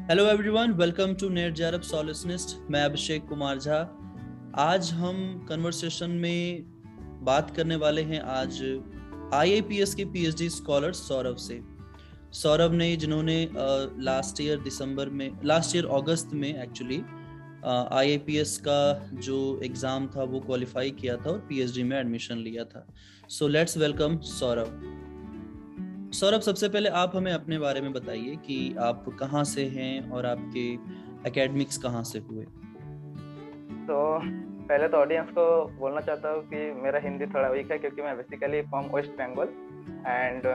Hello everyone, welcome to NET JRF solutionist. मैं अभिषेक कुमार झा। आज हम कन्वर्सेशन में बात करने वाले हैं आज आईआईपीएस के पीएचडी स्कॉलर सौरभ से। सौरभ ने जिन्होंने लास्ट ईयर अगस्त में एक्चुअली आईआईपीएस का जो एग्जाम था वो क्वालिफाई किया था और पीएचडी में एडमिशन लिया था। So let's welcome Saurabh. Saurabh, सबसे पहले आप हमें अपने बारे में बताइए कि आप कहाँ से हैं और आपके एकेडमिक्स कहाँ से हुए। तो पहले तो ऑडियंस को बोलना चाहता हूँ कि मेरा हिंदी थोड़ा वीक है क्योंकि मैं basically from West Bengal and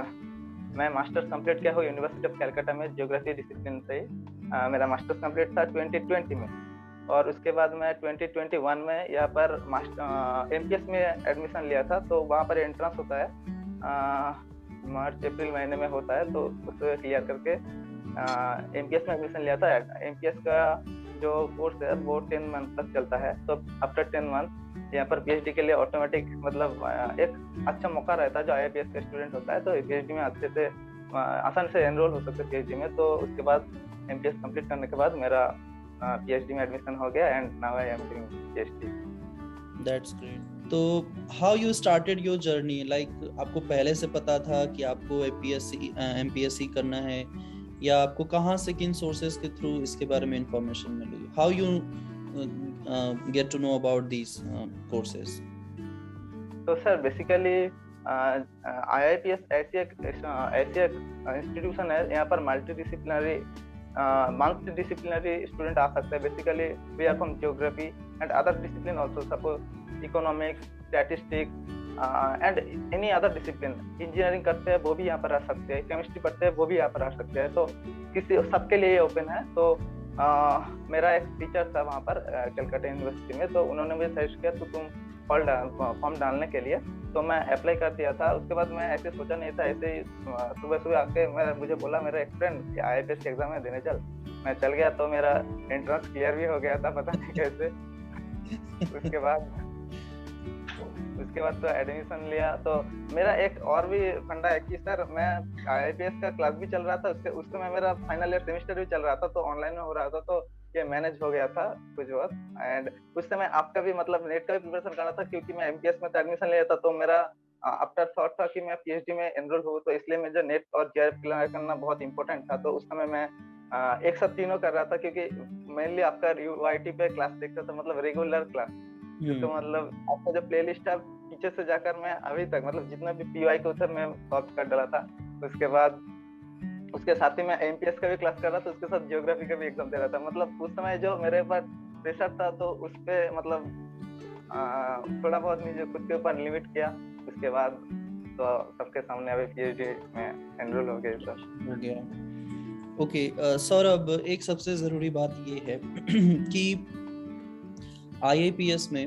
मैं मास्टर्स कंप्लीट किया हूँ यूनिवर्सिटी ऑफ कलकत्ता में ज्योग्राफी डिसिप्लिन से। मेरा मास्टर्स कंप्लीट था 2020 में और उसके बाद मैं 2021 में यहाँ पर एमपीएस में एडमिशन लिया था। तो वहाँ पर एंट्रेंस होता है मार्च अप्रैल महीने में होता है, तो उसे क्लियर करके एमपीएस में एडमिशन लिया था। एमपीएस का जो कोर्स है वो 10 मंथ तक चलता है। तो आफ्टर 10 मंथ यहाँ पर पीएचडी के लिए ऑटोमेटिक मतलब एक अच्छा मौका रहता है। जो आईआईपीएस का स्टूडेंट होता है तो पीएचडी में अच्छे से आसानी से एनरोल हो सकते हैं पीएचडी में। तो उसके बाद एमपीएस कंप्लीट करने के बाद मेरा पीएचडी में एडमिशन हो गया and now I am doing PhD. That's great. तो how you started your journey? Like आपको पहले से पता था कि आपको एमपीएससी करना है या आपको कहाँ से, किन सोर्सेज के थ्रू इसके बारे में इंफॉर्मेशन मिली? How you get to know about these courses? तो सर बेसिकली आईआईपीएस ऐसी एक इंस्टीट्यूशन है, यहाँ पर मल्टी डिसिप्लिनरी स्टूडेंट आ सकते हैं। Basically we are from geography and other discipline also, suppose economics, statistics and any other discipline. Engineering करते हैं वो भी यहाँ पर आ सकते हैं, केमिस्ट्री पढ़ते हैं वो भी यहाँ पर आ सकते हैं। तो किसी सबके लिए ओपन है। तो मेरा एक टीचर था वहाँ पर कलकत्ता यूनिवर्सिटी में, तो उन्होंने मुझे सजेस्ट किया तो तुम फॉर्म डालने के लिए। तो मैं अप्लाई कर दिया था। उसके बाद मैं ऐसे सोचा नहीं था, ऐसे ही सुबह सुबह आके मुझे बोला मेरा एक फ्रेंड आईआईपीएस एग्जाम में देने चल। मैं चल गया तो मेरा एंट्रेंस क्लियर भी हो गया था, पता नहीं कैसे। उसके बाद तो एडमिशन लिया। तो मेरा एक और भी फंडा है कि सर मैं आईआईपीएस का क्लास भी चल रहा था, उस समय मेरा फाइनल ईयर सेमेस्टर भी चल रहा था, तो ऑनलाइन में हो रहा था, तो ये मैनेज हो गया था कुछ वक्त। एंड उस समय आपका भी मतलब नेट का भी प्रिपरेशन करना था क्योंकि मैं एमपीएस में एडमिशन लिया था। तो मेरा आफ्टर थॉट था कि मैं पीएचडी में एनरोल हूँ, तो इसलिए मुझे नेट और जेआरएफ क्लियर करना बहुत इंपॉर्टेंट था। तो उस समय मैं एक साथ तीनों कर रहा था क्योंकि मेनली आपका यूआईटी पे क्लास देखता था, मतलब रेगुलर क्लास। तो मतलब आपका जो प्लेलिस्ट है पीछे से जाकर मैं अभी तक मतलब जितना भी पीवाई को उधर मैं सॉल्व कर डाला था। उसके बाद उसके साथ ही मैं एमपीएस का भी क्लास कर रहा था, उसके साथ जियोग्राफी का भी एग्जाम दे रहा था। मतलब उस समय जो मेरे ऊपर प्रेशर था तो उस पे मतलब थोड़ा बहुत मुझे खुद के ऊपर लिमिट किया। उसके बाद तो सबके सामने अभी पीएचडी में एनरोल हो गया। ओके सौरभ, एक सबसे जरूरी बात ये है कि आईआईपीएस में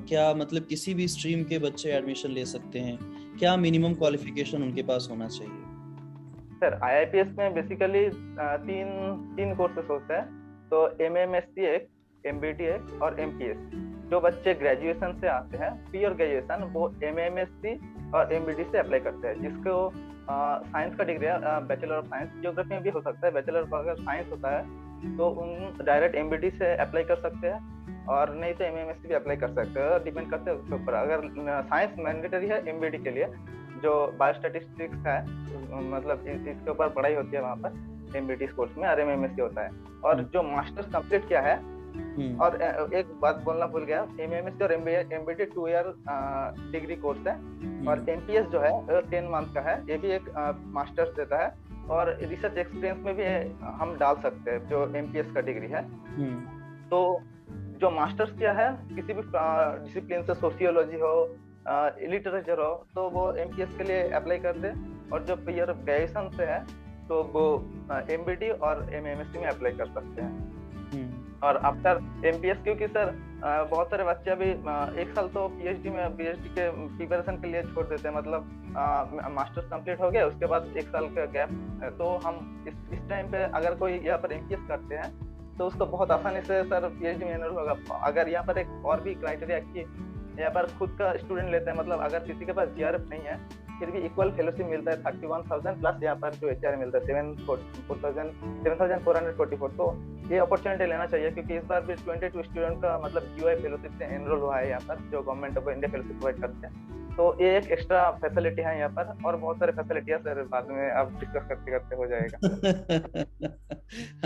क्या मतलब किसी भी स्ट्रीम के बच्चे एडमिशन ले सकते हैं? क्या मिनिमम क्वालिफिकेशन उनके पास होना चाहिए? सर आईआईपीएस में बेसिकली तीन कोर्सेस होते हैं। तो एमएमएससी एक, एमबीटी एक और एमपीएस। जो बच्चे ग्रेजुएशन से आते हैं प्योर ग्रेजुएशन, वो एमएमएससी और एमबीटी से अप्लाई करते हैं। जिसको साइंस का डिग्री है, बैचलर ऑफ साइंस, जियोग्राफी में भी हो सकता है। बैचलर अगर साइंस होता है तो उन डायरेक्ट एमबीटी से अप्लाई कर सकते हैं, और नहीं तो एमएमएससी भी अप्लाई कर सकते हैं, डिपेंड करते हैं उसके ऊपर। अगर साइंस मैंडेटरी है एमबीटी के लिए, जो बायोस्टैटिस्टिक्स है मतलब इसके ऊपर पढ़ाई होती है वहाँ पर एमबीटी कोर्स में, और एमएमएससी होता है। और जो मास्टर्स कंप्लीट किया है, और एक बात बोलना भूल गया, एमएमएससी और एमबीटी 2 ईयर डिग्री कोर्स है। और एमपीएस जो है 10 मंथ का है, ये भी एक मास्टर्स देता है। और रिसर्च एक्सपीरियंस में भी हम डाल सकते हैं जो एमपीएस का डिग्री है। तो जो मास्टर्स किया है किसी भी डिसिप्लिन से, सोशियोलॉजी हो, लिटरेचर हो, तो वो एमपीएस के लिए अप्लाई कर दे। और जो प्योर ग्रेजुएशन से है तो वो एमबीटी और एमएमएससी में अप्लाई कर सकते हैं। और आफ्टर एमपीएस, क्योंकि सर बहुत सारे बच्चे अभी एक साल तो पीएचडी के प्रिपरेशन के लिए छोड़ देते हैं। मतलब मास्टर्स कंप्लीट हो गया, उसके बाद एक साल का गैप। तो हम इस टाइम पे अगर कोई यहाँ पर एमपीएस करते हैं तो उसको बहुत आसानी से सर पीएचडी में एनरोल होगा। अगर यहाँ पर एक और भी क्राइटेरिया कि यहाँ पर खुद का स्टूडेंट लेते हैं, मतलब अगर किसी के पास जीआरएफ नहीं है फिर भी इक्वल फेलोशिप मिलता है 31,000 प्लस यहाँ पर जो एचआर मिलता है 7,444। तो ये अपॉर्चुनिटी लेना चाहिए, क्योंकि इस बार भी 22 स्टूडेंट का मतलब यूआई फेलोशिप से एनरोल हुआ है यहाँ पर, जो government of India fellowship provide करते हैं। तो ये एक एक्स्ट्रा फैसिलिटी है यहाँ पर, और बहुत सारे फैसिलिटी है सर, बाद में आप डिस्कस करते करते हो जाएगा।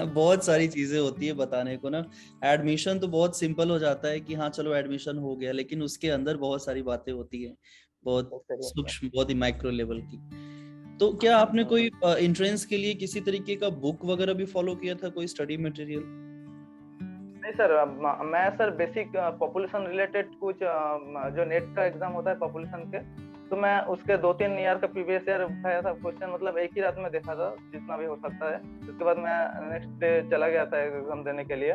बहुत सारी चीजें होती है बताने को ना। एडमिशन तो बहुत सिंपल हो जाता है कि हाँ चलो एडमिशन हो गया, लेकिन उसके अंदर बहुत सारी बातें होती है, बहुत सूक्ष्म, बहुत ही माइक्रो लेवल की। तो क्या आपने कोई एंट्रेंस के लिए किसी तरीके का बुक वगैरह भी फॉलो किया था, कोई स्टडी मटेरियल? नहीं सर, मैं सर बेसिक पॉपुलेशन रिलेटेड कुछ जो नेट का एग्जाम होता है पॉपुलेशन के, तो मैं उसके 2-3 ईयर का प्रीवियस ईयर उठाया था क्वेश्चन, मतलब एक ही रात में देखा था जितना भी हो सकता है। उसके बाद मैं नेक्स्ट डे चला गया था एग्जाम देने के लिए।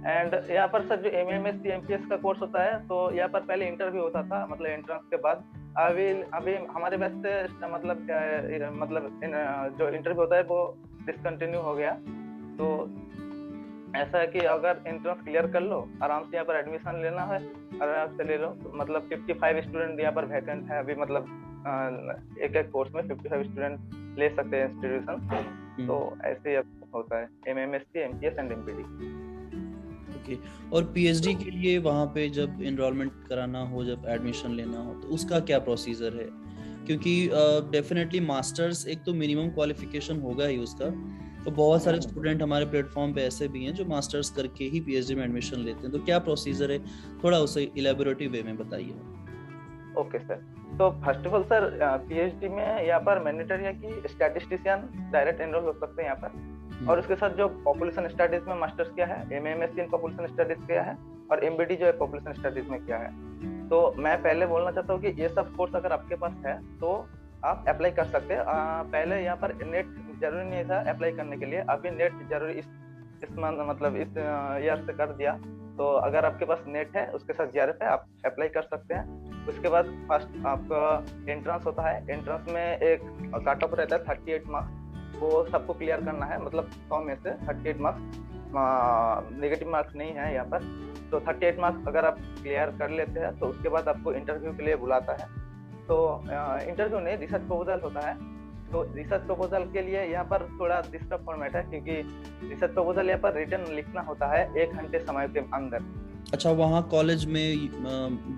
एंड यहाँ पर सर जो MMSc MPS का कोर्स होता है, तो यहाँ पर पहले इंटरव्यू होता था, मतलब एंट्रेंस के बाद। अभी हमारे बैच से मतलब जो इंटरव्यू होता है वो डिसकंटिन्यू हो गया। तो ऐसा है कि अगर एंट्रेंस क्लियर कर लो, आराम से यहाँ पर एडमिशन लेना है, आराम से ले लो। मतलब 55 स्टूडेंट यहाँ पर वैकेंट है अभी, मतलब एक एक कोर्स में 55 स्टूडेंट ले सकते हैं इंस्टीट्यूशन। तो ऐसे ही होता है MMSc MPS and MPD। Okay, और PhD के लिए वहाँ पे जब एनरोलमेंट कराना हो, जब एडमिशन लेना हो, तो उसका क्या प्रोसीजर है? क्योंकि डेफिनेटली मास्टर्स एक तो मिनिमम क्वालिफिकेशन होगा ही उसका, तो बहुत सारे स्टूडेंट हमारे प्लेटफॉर्म पे ऐसे भी हैं जो मास्टर्स करके ही PhD में एडमिशन लेते हैं। तो क्या प्रोसीजर है, थोड़ा उसे इलैबोरेटिव वे में बताइए। ओके सर, तो first of all sir PhD में यहाँ पर मैंडेटरी है कि स्टैटिस्टिशियन डायरेक्ट एनरोल हो सकते हैं यहाँ पर। और उसके साथ जो पॉपुलेशन स्टडीज में मास्टर्स किया है, MMSc इन पॉपुलेशन स्टडीज किया है, और MBD जो है पॉपुलेशन स्टडीज में किया है। तो मैं पहले बोलना चाहता हूँ कि ये सब कोर्स अगर आपके पास है तो आप अप्लाई कर सकते हैं। पहले यहाँ पर नेट जरूरी नहीं था अप्लाई करने के लिए, अभी नेट जरूरी इस मतलब इस ईयर से कर दिया। तो अगर आपके पास नेट है, उसके साथ GRF है, आप अप्लाई कर सकते हैं। उसके बाद फर्स्ट आपका एंट्रेंस होता है। एंट्रेंस में एक कट ऑफ रहता है 38 मार्क्स, वो सबको क्लियर करना है। मतलब 100 में से 38 मार्क्स, नेगेटिव मार्क्स नहीं है यहाँ पर। तो 38 मार्क्स अगर आप क्लियर कर लेते हैं तो उसके बाद आपको इंटरव्यू के लिए बुलाता है। तो इंटरव्यू नहीं, रिसर्च प्रपोजल होता है। तो रिसर्च प्रपोजल के लिए यहाँ पर थोड़ा डिस्टर्ब फॉर्मेट है, क्योंकि रिसर्च प्रपोजल यहाँ पर रिटर्न लिखना होता है 1 घंटे समय के अंदर। अच्छा, वहाँ कॉलेज में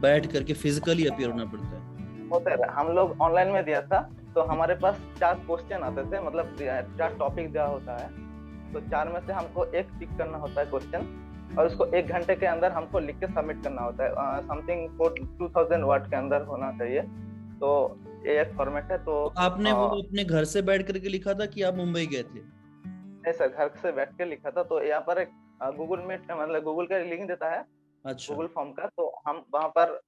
बैठ करके फिजिकली अपीयर होना पड़ता है? होता है, हम लोग ऑनलाइन में दिया था। तो हमारे पास 4 क्वेश्चन आते थे, मतलब 4 टॉपिक दिया होता है। तो 4 में से हमको एक पिक करना होता है क्वेश्चन, और उसको 1 घंटे के अंदर हमको लिख के सबमिट करना होता है। समथिंग 2000 वर्ड के अंदर होना चाहिए। तो ये एक फॉर्मेट है। तो आपने वो अपने घर से बैठ करके लिखा था कि आप मुंबई गए थे? नहीं सर, घर से बैठ के लिखा था। तो यहाँ पर एक गूगल मीट, मतलब गूगल का लिंक देता है, अच्छा, गूगल फॉर्म का। तो हम वहाँ पर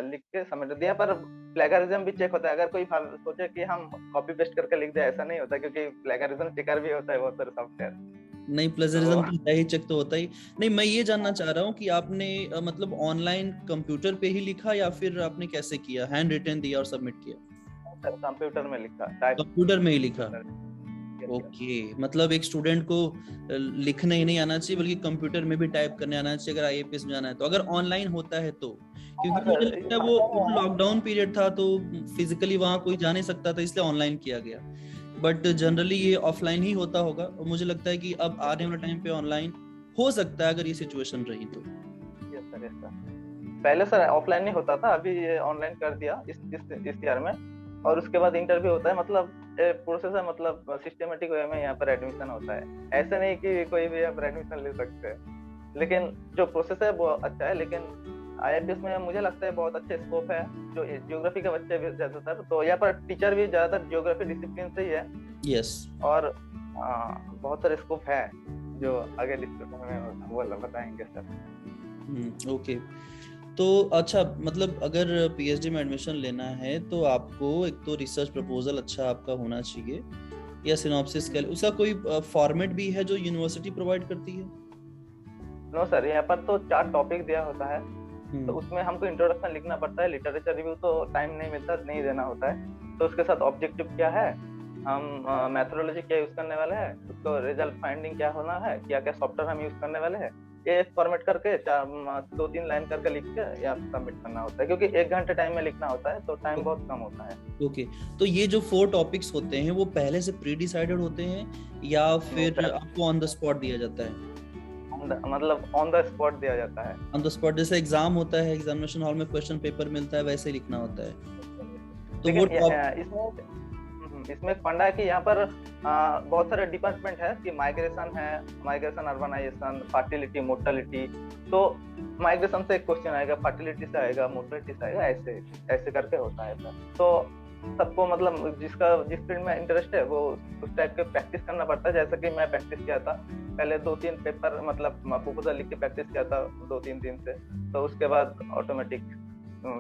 लिख के सबमिट दिया। पर प्लेगरिज्म भी चेक होता है। अगर कोई सोचे कि हम कॉपी पेस्ट करके लिख दे, ऐसा नहीं होता, क्योंकि प्लेगरिज्म चेकर भी होता है बहुत सारे सॉफ्टवेयर। नहीं, प्लेजरिज्म तो है ही, चेक तो होता ही। नहीं, मैं ये जानना चाह रहा हूँ कि आपने मतलब ऑनलाइन कंप्यूटर पे ही लिखा या फिर आपने कैसे किया, हैंड रिटन दिया और सबमिट किया? कंप्यूटर में लिखा, कंप्यूटर में ही लिखा। ओके, मतलब एक स्टूडेंट को लिखना ही नहीं आना चाहिए, बल्कि कंप्यूटर में भी टाइप करने आना चाहिए अगर IAPS में जाना है तो, अगर ऑनलाइन होता है तो। क्योंकि मुझे लगता है वो लॉकडाउन पीरियड था, तो फिजिकली वहाँ कोई जा नहीं सकता था, इसलिए ऑनलाइन किया गया। बट जनरली ये ऑफलाइन ही होता होगा, और मुझे लगता है कि अब आने वाले टाइम पे ऑनलाइन हो सकता है अगर ये सिचुएशन रही तो। यस सर, पहले सर ऑफलाइन नहीं होता था, अभी ये ऑनलाइन कर दिया इस ईयर में। और उसके बाद इंटरव्यू होता है। मतलब प्रोसेस है, मतलब सिस्टमेटिक वे में यहाँ पर एडमिशन होता है। ऐसे नहीं कि कोई भी यहाँ पर एडमिशन ले सकते हैं, लेकिन जो प्रोसेस है वो अच्छा है। लेकिन IAPS में मुझे लगता है बहुत अच्छा स्कोप है, जो ज्योग्राफी के बच्चे भी ज्यादातर, तो यहाँ पर टीचर भी ज्यादातर ज्योग्राफी डिसिप्लिन से ही है। यस, और बहुत सारे स्कोप है जो आगे डिस्कशन में वो बताएंगे सर। ओके, तो अच्छा, मतलब अगर PhD में एडमिशन लेना है तो आपको एक तो रिसर्च प्रपोजल अच्छा आपका होना चाहिए, या सिनॉप्सिस के उसका कोई फॉर्मेट भी है जो यूनिवर्सिटी प्रोवाइड करती है? नो सर, यहाँ पर तो 4 टॉपिक दिया होता है। तो उसमें हमको इंट्रोडक्शन लिखना पड़ता है। लिटरेचर रिव्यू तो टाइम नहीं मिलता, नहीं देना होता है। तो उसके साथ ऑब्जेक्टिव क्या है, हम मेथोडोलॉजी क्या यूज करने वाले हैं, उसको रिजल्ट फाइंडिंग क्या होना है, क्या क्या सॉफ्टवेयर हम यूज करने वाले हैं, ये फॉर्मेट करके 2-3 लाइन करके लिख के या सबमिट करना होता है, क्योंकि 1 घंटे टाइम में लिखना होता है तो टाइम बहुत कम होता है। ओके, तो ये जो 4 टॉपिक्स होते हैं वो पहले से प्री डिसाइडेड होते हैं या फिर आपको ऑन द स्पॉट दिया जाता है? मतलब ऑन द स्पॉट दिया जाता है। ऑन द स्पॉट, जैसे एग्जाम होता है, एग्जामिनेशन हॉल में क्वेश्चन पेपर मिलता है, वैसे ही लिखना होता है। तो वो इसमें फंडा है कि यहाँ पर बहुत सारे डिपार्टमेंट है कि माइग्रेशन, अर्बनाइजेशन, फर्टिलिटी, मोर्टेलिटी। तो माइग्रेशन से एक क्वेश्चन आएगा, फर्टिलिटी से आएगा, मोर्टेलिटी से आएगा, ऐसे करके होता है सर। तो सबको मतलब जिस फील्ड में इंटरेस्ट है वो उस टाइप के प्रैक्टिस करना पड़ता है। जैसे कि मैं प्रैक्टिस किया था पहले 2-3 पेपर, मतलब प्रपोजल लिख के प्रैक्टिस किया था 2-3 दिन से। तो उसके बाद ऑटोमेटिक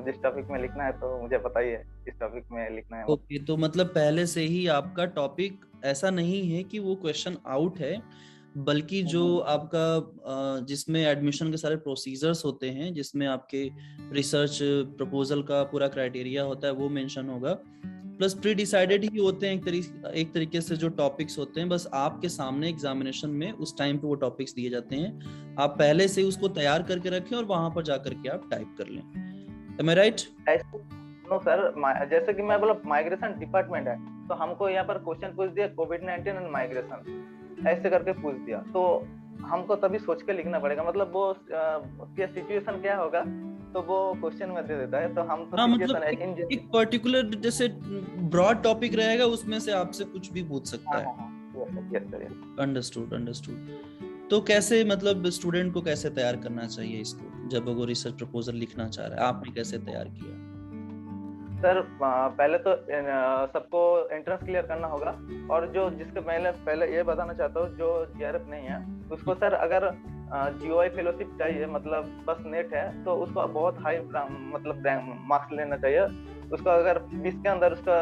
जिस टॉपिक में लिखना है तो मुझे पता ही है इस टॉपिक में लिखना है। ओके, तो मतलब पहले से ही आपका टॉपिक ऐसा नहीं है कि वो क्वेश्चन आउट है, बल्कि जो आपका जिसमें एडमिशन के सारे प्रोसीजर्स होते हैं, जिसमें आपके रिसर्च प्रपोजल का पूरा क्राइटेरिया होता है वो मेंशन होगा, प्लस प्री डिसाइडेड ही होते हैं एक तरीके से जो टॉपिक्स होते हैं, बस आपके सामने एग्जामिनेशन में उस टाइम पे वो टॉपिक्स दिए जाते हैं, आप पहले से उसको तैयार करके रखें और वहां पर जाकर के आप टाइप कर लें। Am I right? No sir, जैसे कि मैं बोला माइग्रेशन डिपार्टमेंट है तो हमको यहाँ पर क्वेश्चन पूछ दिया कोविड-19 एंड माइग्रेशन, ऐसे करके पूछ दिया, तो हमको तभी सोच के लिखना पड़ेगा, मतलब वो क्या सिचुएशन क्या होगा तो वो क्वेश्चन में दे देता है। तो हम तो मतलब एक पर्टिकुलर जैसे ब्रॉड टॉपिक रहेगा, उसमें से आपसे कुछ भी पूछ सकता है। अंडरस्टूड। तो कैसे, मतलब स्टूडेंट को कैसे तैयार करना चाहिए इसको, जब वो रिसर्च प्रपोजल लिखना चाह रहा है, आपने कैसे तैयार किया? सर पहले तो सबको एंट्रेंस क्लियर करना होगा, और जो जिसके पहले ये बताना चाहता हूँ, जो जीआरएफ नहीं है उसको सर अगर जीओआई फेलोशिप चाहिए, मतलब बस नेट है, तो उसको बहुत हाई मतलब मार्क्स लेना चाहिए। उसका अगर 20 के अंदर उसका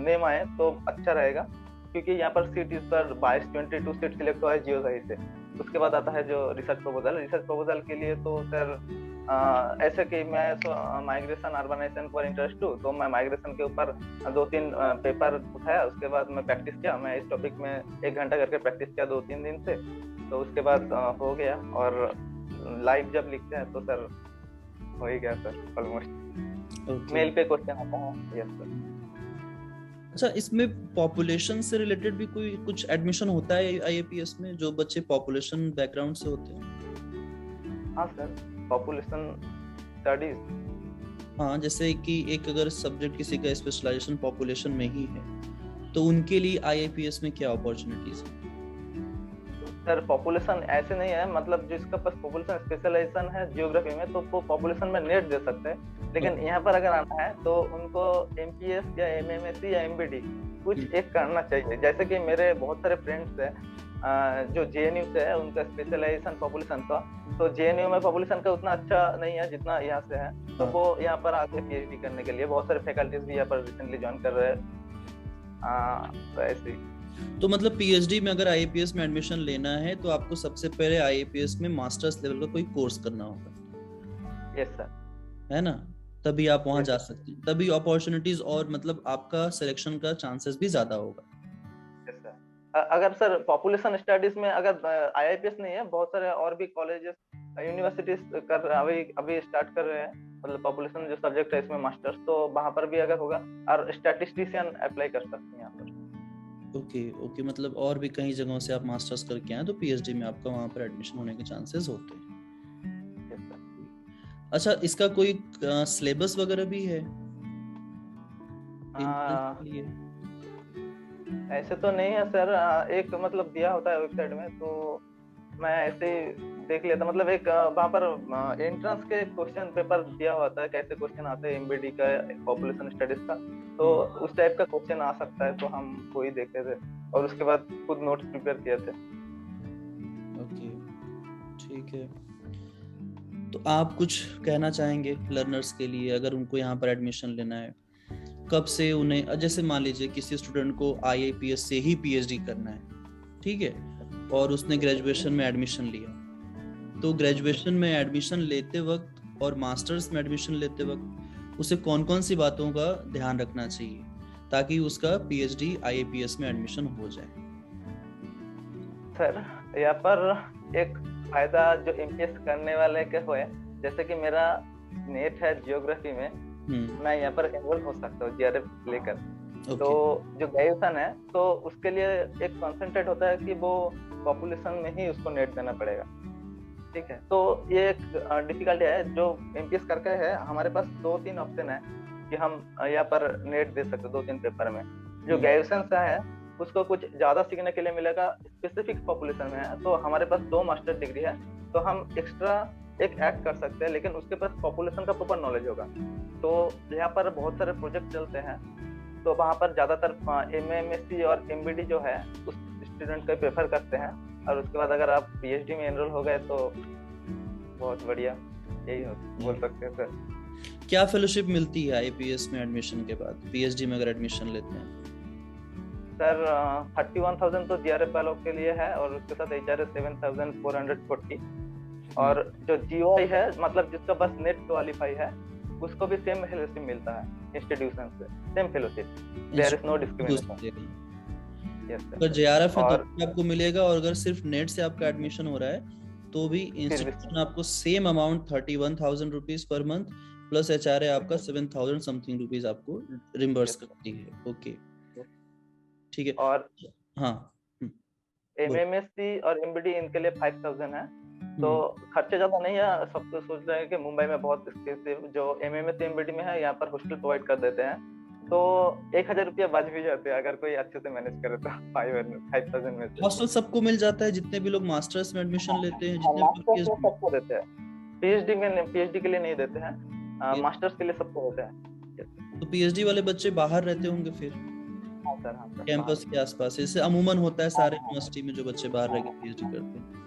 नेम आए तो अच्छा रहेगा, क्योंकि यहाँ पर सीट इस पर 22 सीट सिलेक्ट हुआ है जियोसाई से। उसके बाद आता है जो रिसर्च प्रपोजल के लिए, तो सर ऐसे कि मैं माइग्रेशन अर्बनाइजेशन पर इंटरेस्ट हूँ, तो मैं माइग्रेशन के ऊपर 2-3 पेपर उठाया। उसके बाद मैं प्रैक्टिस किया, मैं इस टॉपिक में 1 घंटा करके प्रैक्टिस किया 2-3 दिन से। तो उसके बाद हो गया, और लाइव जब लिखते हैं तो सर हो ही गया सर ऑलमोस्ट। मेल पे क्वेश्चन आता है। Yes sir. अच्छा, इसमें पॉपुलेशन से रिलेटेड भी कोई कुछ एडमिशन होता है आईएपीएस में, जो बच्चे पॉपुलेशन बैकग्राउंड से होते हैं? हाँ सर, पॉपुलेशन स्टडीज। हाँ, जैसे कि एक अगर सब्जेक्ट किसी का स्पेशलाइजेशन पॉपुलेशन में ही है, तो उनके लिए आईएपीएस में क्या अपॉर्चुनिटीज है? सर पॉपुलेशन ऐसे नहीं है, मतलब जिसका पास पॉपुलेशन स्पेशलाइजेशन है ज्योग्राफी में, तो वो पॉपुलेशन में नेट दे सकते हैं। लेकिन यहाँ पर अगर आना है तो उनको एमपीएस या एमएमएससी या एमबीडी कुछ एक करना चाहिए। जैसे कि मेरे बहुत सारे फ्रेंड्स हैं जो जेएनयू से है, उनका स्पेशलाइजेशन पॉपुलेशन का, तो जेएनयू में पॉपुलेशन का उतना अच्छा नहीं है जितना यहाँ से है, तो वो यहाँ पर आके पीएचडी करने के लिए बहुत सारे फैकल्टीज भी यहाँ पर रिसेंटली ज्वाइन कर रहे हैं। तो ऐसे। तो मतलब पीएचडी में अगर आईएपीएस में एडमिशन लेना है तो आपको सबसे पहले आईएपीएस में मास्टर्स लेवल का कोई कोर्स करना होगा। यस सर, है ना? तभी आप वहां जा सकते हैं, तभी अपॉर्चुनिटीज और मतलब आपका सिलेक्शन का चांसेस भी ज्यादा होगा। Yes sir. अगर सर पॉपुलेशन स्टडीज में अगर आईआईपीएस नहीं है, बहुत सारे और भी कॉलेजेस यूनिवर्सिटीज कर अभी स्टार्ट कर रहे हैं, मतलब पॉपुलेशन जो सब्जेक्ट है इसमें मास्टर्स, तो वहां पर भी अगर होगा, और स्टैटिस्टिशियन अप्लाई कर सकते हैं यहाँ पर। ओके, मतलब और भी कई जगहों से आप मास्टर्स करके आए तो पीएचडी में आपका वहां पर एडमिशन होने के चांसेस होते हैं। अच्छा, इसका कोई सिलेबस वगैरह भी है? ऐसे तो नहीं है सर, एक मतलब दिया होता है वेबसाइट में, तो मैं ऐसे ही देख लेता, मतलब एक वहाँ पर एंट्रेंस के क्वेश्चन पेपर दिया होता है, कैसे क्वेश्चन आते हैं एमबीडी का, पॉपुलेशन स्टडीज का, तो उस टाइप का क्वेश्चन आ सकता है, तो हम वही देखे थे और उसके बाद खुद नोट्स प्रिपेयर किए थे। ओके, ठीक है। तो आप कुछ कहना चाहेंगे लर्नर्स के लिए, अगर उनको यहाँ पर एडमिशन लेना है, कब से उन्हें, जैसे मान लीजिए किसी स्टूडेंट को आईआईपीएस से ही पीएचडी करना है, ठीक है, और उसने ग्रेजुएशन में एडमिशन लिया, तो ग्रेजुएशन में एडमिशन लेते वक्त और मास्टर्स में एडमिशन लेते वक्त उसे कौन-कौन सी बातों का ध्यान रखना चाहिए ताकि उसका पीएचडी आईआईपीएस में एडमिशन हो जाए? सर यहाँ पर एक फायदा जो एमपीएस करने वाले के हुए, जैसे कि मेरा नेट है जियोग्राफी में, मैं यहाँ पर एनरोल हो सकता हूँ जीआरएफ लेकर। तो जो ग्रेजुएशन है तो उसके लिए एक कॉन्सेंट्रेट होता है कि वो पॉपुलेशन में ही उसको नेट देना पड़ेगा, ठीक है। तो ये एक डिफिकल्टी है जो एमपीएस करके है। हमारे पास 2-3 ऑप्शन है कि हम यहाँ पर नेट दे सकते 2-3 पेपर में। जो ग्रेजुएशन से है उसको कुछ ज्यादा सीखने के लिए मिलेगा, स्पेसिफिक पॉपुलेशन में है तो हमारे पास 2 मास्टर डिग्री है, तो हम एक्स्ट्रा एक ऐड कर सकते हैं, लेकिन उसके पास पॉपुलेशन का प्रॉपर नॉलेज होगा। तो यहाँ पर बहुत सारे प्रोजेक्ट चलते हैं, तो वहाँ पर ज्यादातर एमएमएससी और एमबीडी जो है उस स्टूडेंट का प्रेफर करते हैं। और उसके बाद अगर आप पीएचडी में एनरोल हो गए तो बहुत बढ़िया, यही बोल सकते हैं सर। क्या फेलोशिप मिलती है आईपीएस में एडमिशन के बाद, पीएचडी में अगर एडमिशन लेते हैं? सर 31,000 तो जीआरएफ वालों के लिए है, और उसके साथ एचआरएस 7,440। और जो जीओआई है, मतलब जिसका बस नेट क्वालिफाई है, उसको भी सेम फेलोशिप मिलता है इंस्टीट्यूशन से, same fellowship, there is no discrimination. अगर जेआरएफ है तो आपको मिलेगा, और अगर सिर्फ नेट से आपका एडमिशन हो रहा है तो भी इंस्टीट्यूशन आपको same amount 31,000 rupees per month plus HRA आपका 7,000 समथिंग रुपीज आपको रिम्बर्स करती है। ओके, ठीक है। और हाँ, एमएमएससी और एमबीडी इनके लिए 5,000 है, तो खर्चे ज्यादा नहीं है। सब तो सोच रहे हैं कि मुंबई में बहुत एक्सपेंसिव जो एमएमएससी एमबीडी में है, यहाँ पर हॉस्टल प्रोवाइड कर देते हैं, तो 1,000 रुपया बच भी जाते हैं अगर कोई अच्छे से मैनेज करे तो। 5,000 में हॉस्टल सबको मिल जाता है, जितने भी लोग मास्टर्स में एडमिशन लेते हैं, जितने मास्टर्स में सबको देते हैं, पीएचडी के लिए नहीं देते हैं, मास्टर्स के लिए सबको होता है। तो पीएचडी वाले बच्चे बाहर रहते होंगे फिर? हाँ सर, कैंपस के आसपास, इससे अमूमन होता है सारे यूनिवर्सिटी में जो बच्चे बाहर रह के पीएचडी करते हैं।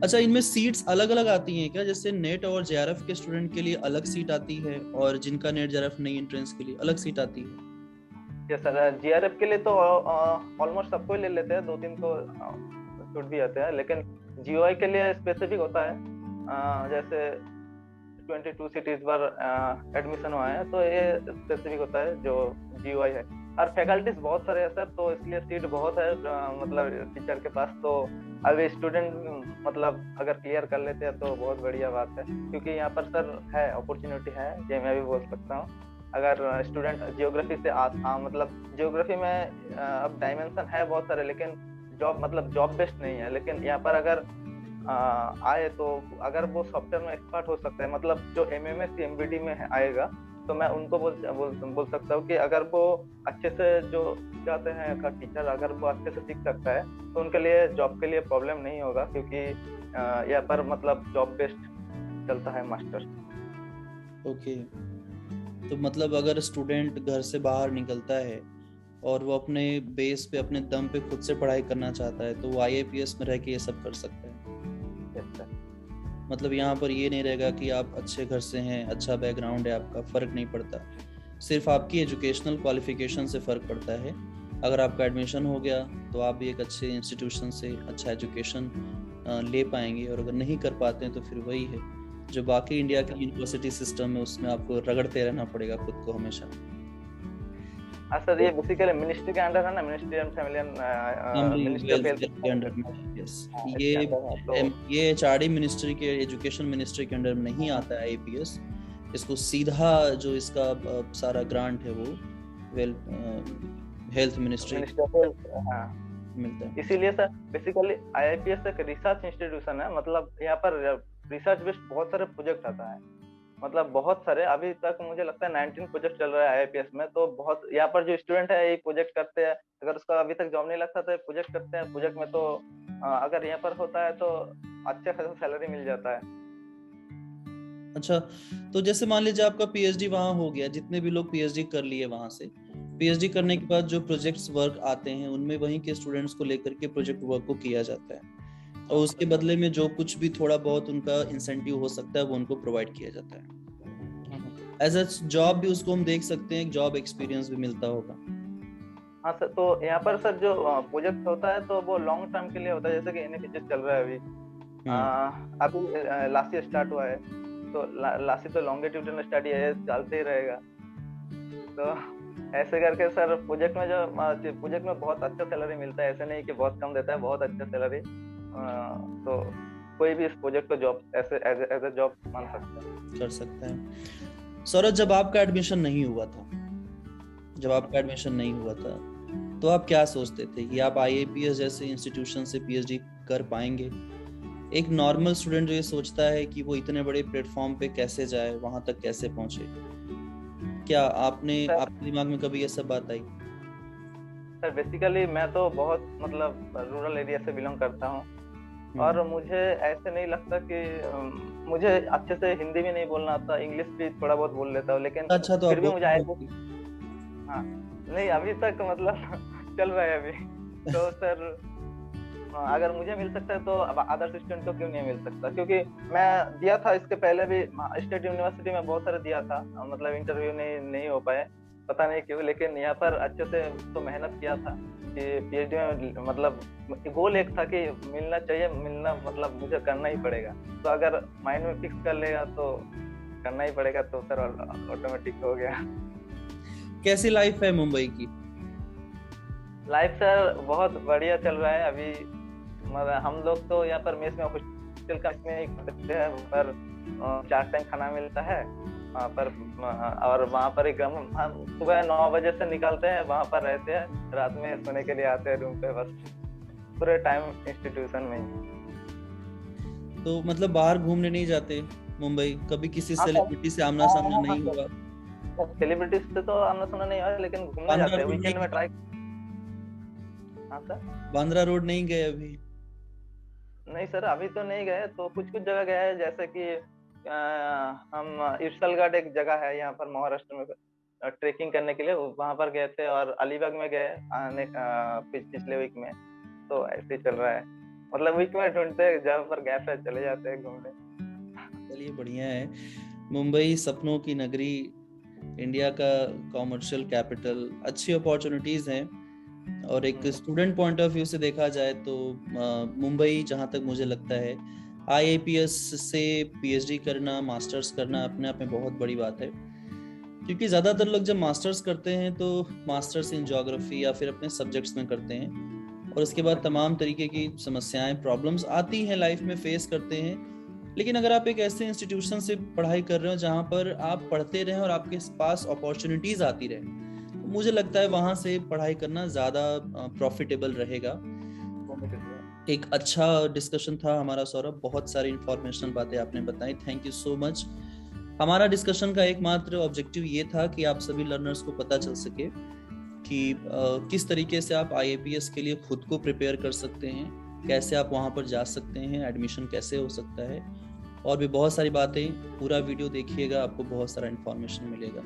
अच्छा, इनमें सीट्स अलग अलग आती हैं क्या? जैसे नेट और जेआरएफ के स्टूडेंट के लिए अलग सीट आती है, और जिनका नेट जेआरएफ नहीं एंट्रेंस के लिए अलग सीट आती है? यस सर, जीआरएफ के लिए तो ऑलमोस्ट सबको ले लेते हैं, 2-3 तो छूट भी आते हैं, लेकिन जीओआई के लिए स्पेसिफिक होता है। जैसे 22 सिटीज पर एडमिशन हुआ है, तो ये स्पेसिफिक होता है जो जीओआई है। और फैकल्टीज बहुत सारे हैं सर, तो इसलिए सीट बहुत है, मतलब टीचर के पास। तो अभी स्टूडेंट मतलब अगर क्लियर कर लेते हैं तो बहुत बढ़िया बात है, क्योंकि यहाँ पर सर है, अपॉर्चुनिटी है, ये मैं भी बोल सकता हूँ। अगर स्टूडेंट जियोग्राफी से मतलब जियोग्राफी में अब डायमेंशन है बहुत सारे, लेकिन जॉब बेस्ड नहीं है। लेकिन यहाँ पर अगर आए तो अगर वो सॉफ्टवेयर में एक्सपर्ट हो सकता है, मतलब जो एमएमएस एमबीडी में आएगा, तो मैं उनको बोल सकता हूँ कि अगर वो अच्छे से जो जाते हैं टीचर, अगर वो अच्छे से सीख सकता है तो उनके लिए जॉब के लिए प्रॉब्लम नहीं होगा, क्योंकि यहाँ पर मतलब जॉब बेस्ड चलता है मास्टर। ओके, तो मतलब अगर स्टूडेंट घर से बाहर निकलता है और वो अपने बेस पे, अपने दम पे खुद से पढ़ाई करना चाहता है, तो वो आईएपीएस में रह के ये सब कर सकता है? मतलब यहाँ पर ये नहीं रहेगा कि आप अच्छे घर से हैं, अच्छा बैकग्राउंड है आपका, फर्क नहीं पड़ता, सिर्फ आपकी एजुकेशनल क्वालिफिकेशन से फर्क पड़ता है। अगर आपका एडमिशन हो गया तो आप भी एक अच्छे इंस्टीट्यूशन से अच्छा एजुकेशन ले पाएंगे, और अगर नहीं कर पाते हैं तो फिर वही है जो बाकी इंडिया की यूनिवर्सिटी सिस्टम है, उसमें आपको रगड़ते रहना पड़ेगा खुद को हमेशा। हाँ सर, ये बेसिकली मिनिस्ट्री के अंडर है ना, ministry and family ministry of health के अंडर में। यस, ये एचआरडी मिनिस्ट्री के, एजुकेशन मिनिस्ट्री के अंडर में नहीं आता है आईपीएस। इसको सीधा जो इसका सारा ग्रांट है वो हेल्थ मिनिस्ट्री मिलता है। इसीलिए सर बेसिकली आईआईपीएस एक रिसर्च इंस्टीट्यूशन है, मतलब यहाँ पर रिसर्च बेस्ड बहुत सारे प्रोजेक्ट आता है, मतलब बहुत सारे। अभी तक मुझे लगता है 19 प्रोजेक्ट चल रहा है आईआईपीएस में, तो बहुत यहाँ पर जो स्टूडेंट है ये प्रोजेक्ट करते हैं, अगर उसका अभी तक जॉब नहीं लगता तो प्रोजेक्ट करते हैं। प्रोजेक्ट में तो अगर यहाँ पर होता है तो अच्छे खासा सैलरी मिल जाता है। अच्छा, तो जैसे मान लीजिए आपका पीएचडी वहां हो गया, जितने भी लोग पीएचडी कर लिए वहां से, पीएचडी करने के बाद जो प्रोजेक्ट्स वर्क आते हैं उनमें वहीं के स्टूडेंट्स को लेकर के प्रोजेक्ट वर्क को किया जाता है, और उसके बदले में जो कुछ भी थोड़ा बहुत उनका इंसेंटिव हो सकता है वो उनको प्रोवाइड किया जाता है। एज अ जॉब भी उसको हम देख सकते हैं, एक जॉब एक्सपीरियंस भी मिलता होगा। हाँ सर, तो यहाँ पर सर जो प्रोजेक्ट होता है तो वो लॉन्ग टर्म के लिए होता है, जैसे कि एनएफएचएस चल रहा है अभी लास्ट ईयर स्टार्ट हुआ है, तो लास्ट ईयर तो लॉन्गिट्यूडिनल स्टडी है, चलते ही रहेगा। तो ऐसे करके सर प्रोजेक्ट में बहुत अच्छा सैलरी मिलता है, ऐसे नहीं कि बहुत कम देता है, बहुत अच्छा सैलरी। तो कोई भी इस प्रोजेक्ट को जॉब ऐसे एज ए जॉब मान सकता है, कर सकता है। सौरभ, जब आपका एडमिशन नहीं हुआ था तो आप क्या सोचते थे कि आप IAPS जैसे इंस्टीट्यूशन से PhD कर पाएंगे? एक नॉर्मल स्टूडेंट जो ये सोचता है कि वो इतने बड़े प्लेटफॉर्म पे कैसे जाए, वहां तक कैसे पहुंचे, क्या आपके दिमाग में कभी ये सब बात आई? सर बेसिकली मैं तो बहुत मतलब रूरल एरिया से बिलोंग करता हूँ और मुझे ऐसे नहीं लगता कि मुझे अच्छे से हिंदी भी नहीं बोलना आता, इंग्लिश भी थोड़ा बहुत बोल लेता हूँ, लेकिन अच्छा, तो फिर भी मुझे हाँ, नहीं अभी तक मतलब चल रहा है अभी। तो सर अगर मुझे मिल सकता है तो अदर स्टूडेंट को क्यों नहीं मिल सकता, क्योंकि मैं दिया था इसके पहले भी स्टेट यूनिवर्सिटी में बहुत सारे दिया था, मतलब इंटरव्यू नहीं हो पाए, पता नहीं क्यों, लेकिन यहाँ पर अच्छे से तो मेहनत किया था कि PhD में मतलब गोल एक था कि मिलना मतलब मुझे करना ही पड़ेगा, तो अगर माइंड में फिक्स कर लेगा तो करना ही पड़ेगा, तो सर ऑटोमेटिक हो गया। कैसी लाइफ है मुंबई की? लाइफ सर बहुत बढ़िया चल रहा है अभी, मतलब हम लोग तो यहाँ पर मेस में हॉस्टल का में करते हैं, पर 4 टाइम खाना मिलता है वहाँ पर, और वहाँ पर हम सुबह 9 बजे से निकलते हैं, वहाँ पर रहते हैं, रात में सोने के लिए आते हैं रूम पे, बस पूरे टाइम इंस्टीट्यूशन में ही। तो मतलब बाहर घूमने नहीं जाते मुंबई? कभी किसी सेलिब्रिटी से आमना सामना नहीं हुआ? सेलिब्रिटीज से तो आमना सामना नहीं हुआ, लेकिन घूमने जाते हैं वीकेंड में ट्राई। हाँ सर, बांद्रा रोड नहीं गए अभी? नहीं सर अभी तो नहीं गए, तो कुछ जगह गए हैं, जैसे कि हम इरसलगढ़ एक जगह है यहाँ पर महाराष्ट्र में, ट्रेकिंग करने के लिए वहां पर गए थे, और अलीबाग में गए पिछले वीक में, तो ऐसे ही चल रहा है, मतलब वीक में ढूंढते जहाँ पर गैप है चले जाते हैं घूमने। चलिए बढ़िया है। मुंबई सपनों की नगरी, इंडिया का कॉमर्शियल कैपिटल, अच्छी अपॉर्चुनिटीज हैं, और एक स्टूडेंट पॉइंट ऑफ व्यू से देखा जाए तो मुंबई, जहाँ तक मुझे लगता है, IAPS से PhD करना, मास्टर्स करना अपने आप में बहुत बड़ी बात है, क्योंकि ज़्यादातर लोग जब मास्टर्स करते हैं तो मास्टर्स इन ज्योग्राफी या फिर अपने सब्जेक्ट्स में करते हैं, और उसके बाद तमाम तरीके की समस्याएं, प्रॉब्लम्स आती हैं लाइफ में, फेस करते हैं। लेकिन अगर आप एक ऐसे इंस्टीट्यूशन से पढ़ाई कर रहे हो जहाँ पर आप पढ़ते रहें और आपके पास अपॉर्चुनिटीज आती रहें, मुझे लगता है वहां से पढ़ाई करना ज्यादा प्रॉफिटेबल रहेगा। एक अच्छा डिस्कशन था हमारा सौरभ, बहुत सारी इंफॉर्मेशनल बातें आपने बताई, थैंक यू सो मच। हमारा डिस्कशन का एकमात्र ऑब्जेक्टिव ये था कि आप सभी लर्नर्स को पता चल सके कि किस तरीके से आप IAPS के लिए खुद को प्रिपेयर कर सकते हैं, कैसे आप वहां पर जा सकते हैं, एडमिशन कैसे हो सकता है, और भी बहुत सारी बातें। पूरा वीडियो देखिएगा, आपको बहुत सारा इंफॉर्मेशन मिलेगा।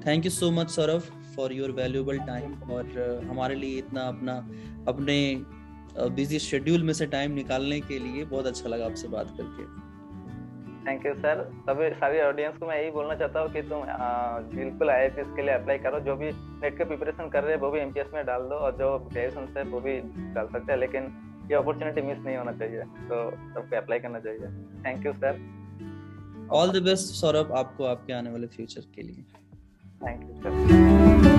Thank you so much Saurabh for your valuable time, और हमारे लिए इतना अपने बिजी शेड्यूल में से टाइम निकालने के लिए बहुत अच्छा लगा आपसे बात करके। Thank you sir. सारी ऑडियंस को मैं यही बोलना चाहता हूँ कि तुम बिल्कुल IAPS के लिए अप्लाई करो, जो भी नेट के प्रिपरेशन कर रहे हैं वो भी MPS में डाल दो, और जो ग्रेजुएशन है वो भी डाल सकते हैं, लेकिन ये अपॉर्चुनिटी मिस नहीं होना चाहिए, तो सबको अप्लाई करना चाहिए। Thank you sir. All the best Saurabh, आपको आपके आने वाले फ्यूचर के लिए। Thank you sir.